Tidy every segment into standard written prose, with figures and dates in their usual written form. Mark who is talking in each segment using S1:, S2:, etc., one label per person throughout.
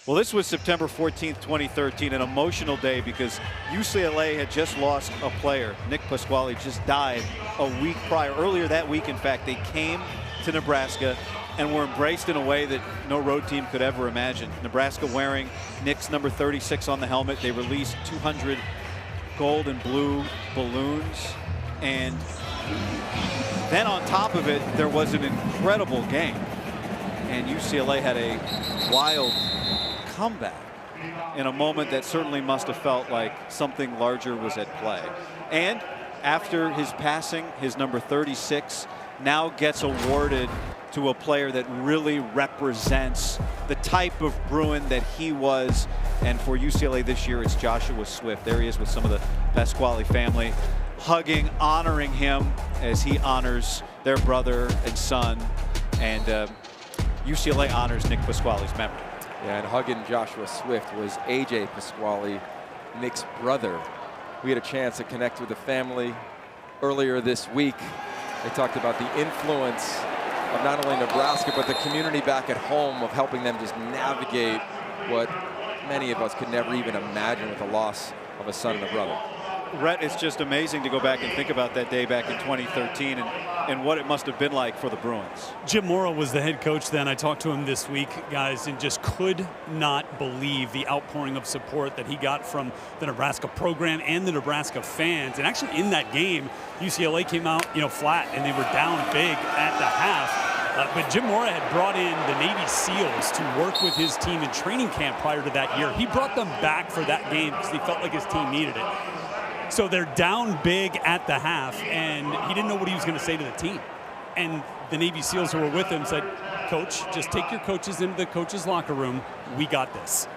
S1: Well, this was September 14th, 2013, an emotional day because UCLA had just lost a player. Nick Pasquale just died a week prior. Earlier that week, in fact, they came to Nebraska and were embraced in a way that no road team could ever imagine. Nebraska wearing Nick's number 36 on the helmet. They released 200 gold and blue balloons. And then on top of it, there was an incredible game. And UCLA had a wild comeback in a moment that certainly must have felt like something larger was at play. And after his passing, his number 36 now gets awarded to a player that really represents the type of Bruin that he was. And for UCLA this year, it's Joshua Swift. There he is with some of the Pasquale family, hugging, honoring him as he honors their brother and son. And UCLA honors Nick Pasquale's memory.
S2: Yeah, and hugging Joshua Swift was A.J. Pasquale, Nick's brother. We had a chance to connect with the family earlier this week. They talked about the influence of not only Nebraska, but the community back at home, of helping them just navigate what many of us could never even imagine with the loss of a son and a brother.
S1: Rhett, it's just amazing to go back and think about that day back in 2013 and what it must have been like for the Bruins.
S3: Jim Mora was the head coach then. I talked to him this week, guys, and just could not believe the outpouring of support that he got from the Nebraska program and the Nebraska fans. And actually in that game, UCLA came out, flat, and they were down big at the half. But Jim Mora had brought in the Navy SEALs to work with his team in training camp prior to that year. He brought them back for that game because he felt like his team needed it. So they're down big at the half, and he didn't know what he was going to say to the team. And the Navy SEALs who were with him said, "Coach, just take your coaches into the coaches' locker room. We got this."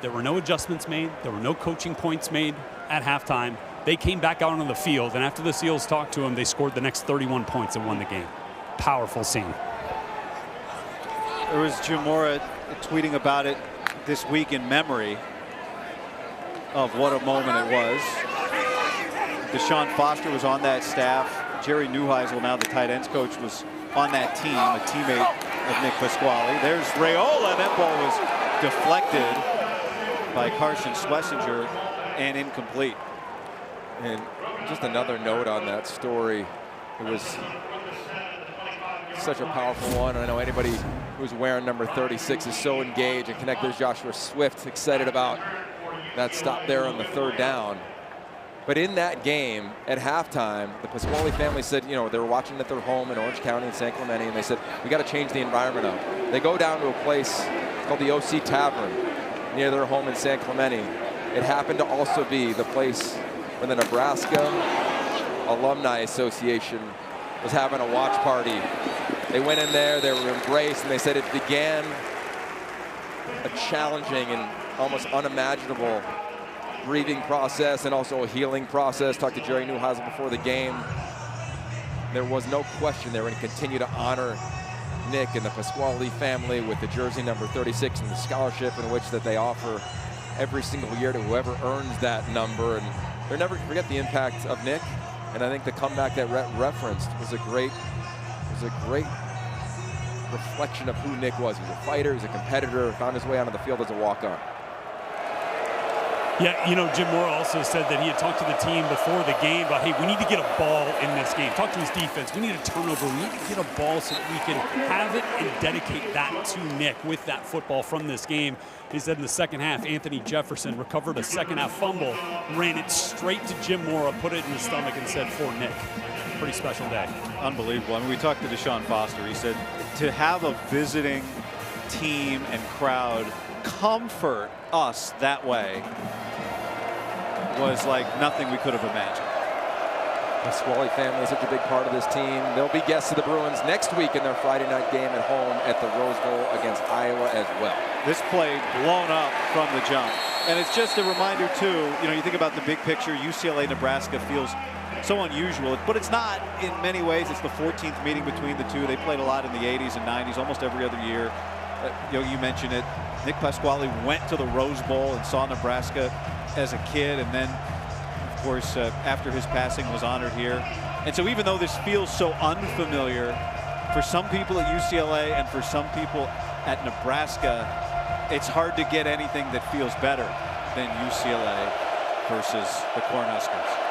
S3: There were no adjustments made. There were no coaching points made at halftime. They came back out on the field, and after the SEALs talked to him, they scored the next 31 points and won the game. Powerful scene.
S1: There was Jim Mora tweeting about it this week in memory of what a moment it was. Deshaun Foster was on that staff. Jerry Neuheisel, now the tight ends coach, was on that team, a teammate of Nick Pasquale. There's Raiola. That ball was deflected by Carson Schlesinger and incomplete.
S2: And just another note on that story. It was such a powerful one. I know anybody who's wearing number 36 is so engaged and connected. There's Joshua Swift, excited about that stop there on the third down. But in that game, at halftime, the Pasquale family said, they were watching at their home in Orange County in San Clemente, and they said, we got to change the environment up. They go down to a place called the OC Tavern near their home in San Clemente. It happened to also be the place where the Nebraska Alumni Association was having a watch party. They went in there, they were embraced, and they said it began a challenging and almost unimaginable grieving process and also a healing process. Talked to Jerry Neuheisel before the game. There was no question they were going to continue to honor Nick and the Pasquale family with the jersey number 36 and the scholarship in which that they offer every single year to whoever earns that number. And they'll never forget the impact of Nick. And I think the comeback that Rhett referenced was a great reflection of who Nick was. He was a fighter, he was a competitor, found his way onto the field as a walk-on.
S3: Yeah, Jim Mora also said that he had talked to the team before the game about, hey, we need to get a ball in this game. Talk to his defense. We need a turnover. We need to get a ball so that we can have it and dedicate that to Nick with that football from this game. He said in the second half, Anthony Jefferson recovered a second-half fumble, ran it straight to Jim Mora, put it in his stomach, and said, "For Nick." Pretty special day.
S1: Unbelievable. I mean, we talked to Deshaun Foster. He said to have a visiting team and crowd comfort us that way was like nothing we could have imagined.
S2: The Pasquale family is such a big part of this team. They'll be guests of the Bruins next week in their Friday night game at home at the Rose Bowl against Iowa as well.
S1: This play blown up from the jump. And it's just a reminder, too, you think about the big picture, UCLA, Nebraska feels so unusual, but it's not in many ways. It's the 14th meeting between the two. They played a lot in the 80s and 90s, almost every other year. Yogi, you mentioned it. Nick Pasquale went to the Rose Bowl and saw Nebraska as a kid, and then, of course, after his passing was honored here. And so even though this feels so unfamiliar for some people at UCLA and for some people at Nebraska, it's hard to get anything that feels better than UCLA versus the Cornhuskers.